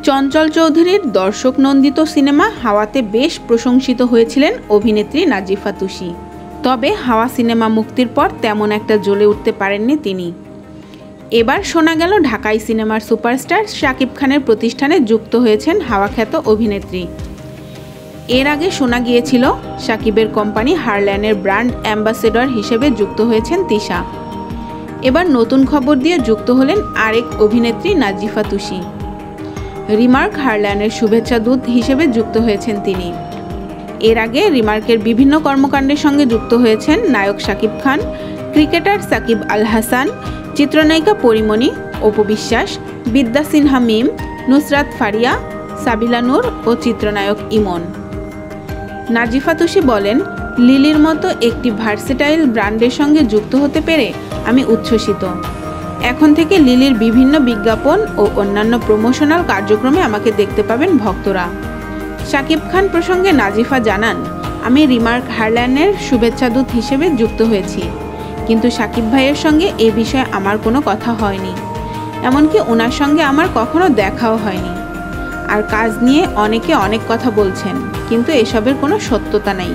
চঞ্চল চৌধুরীর দর্শক নন্দিত সিনেমা হাওয়াতে বেশ প্রশংসিত হয়েছিলেন অভিনেত্রী নাজিফা তুষি। তবে হাওয়া সিনেমা মুক্তির পর তেমন একটা জ্বলে উঠতে পারেননি তিনি। এবার শোনা গেল ঢাকাই সিনেমার সুপারস্টার শাকিব খানের প্রতিষ্ঠানে যুক্ত হয়েছেন হাওয়া খ্যাত অভিনেত্রী। এর আগে শোনা গিয়েছিল শাকিবের কোম্পানি হারল্যান্ডের ব্র্যান্ড অ্যাম্বাসেডর হিসেবে যুক্ত হয়েছেন তিশা। এবার নতুন খবর দিয়ে যুক্ত হলেন আরেক অভিনেত্রী নাজিফা তুষি। রিমার্ক হারল্যান্ডের শুভেচ্ছা দূত হিসেবে যুক্ত হয়েছেন তিনি। এর আগে রিমার্কের বিভিন্ন কর্মকাণ্ডের সঙ্গে যুক্ত হয়েছেন নায়ক শাকিব খান, ক্রিকেটার সাকিব আল হাসান, চিত্রনায়িকা পরিমণি, অপু বিশ্বাস, বিদ্যা সিনহা মিম, নুসরাত ফারিয়া, সাবিলা নূর ও চিত্রনায়ক ইমন। নাজিফা তুষি বলেন, লিলির মতো একটি ভার্সেটাইল ব্র্যান্ডের সঙ্গে যুক্ত হতে পেরে আমি উচ্ছ্বসিত। এখন থেকে লিলির বিভিন্ন বিজ্ঞাপন ও অন্যান্য প্রমোশনাল কার্যক্রমে আমাকে দেখতে পাবেন ভক্তরা। শাকিব খান প্রসঙ্গে নাজিফা জানান, আমি রিমার্ক হারল্যান্ডের শুভেচ্ছাদূত হিসেবে যুক্ত হয়েছি, কিন্তু শাকিব ভাইয়ের সঙ্গে এ বিষয়ে আমার কোনো কথা হয়নি, এমনকি ওনার সঙ্গে আমার কখনো দেখাও হয়নি। আর কাজ নিয়ে অনেকে অনেক কথা বলছেন, কিন্তু এসবের কোনো সত্যতা নেই।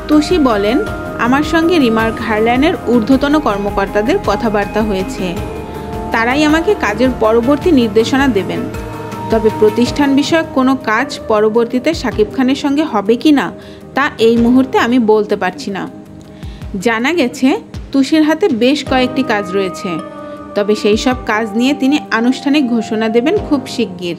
তুষি বলেন, আমার সঙ্গে রিমার্ক হারল্যান্ডের ঊর্ধ্বতন কর্মকর্তাদের কথাবার্তা হয়েছে, তারাই আমাকে কাজের পরবর্তী নির্দেশনা দেবেন। তবে প্রতিষ্ঠান বিষয়ক কোনো কাজ পরবর্তীতে শাকিব খানের সঙ্গে হবে কি না তা এই মুহূর্তে আমি বলতে পারছি না। জানা গেছে তুষির হাতে বেশ কয়েকটি কাজ রয়েছে, তবে সেই সব কাজ নিয়ে তিনি আনুষ্ঠানিক ঘোষণা দেবেন খুব শিগগির।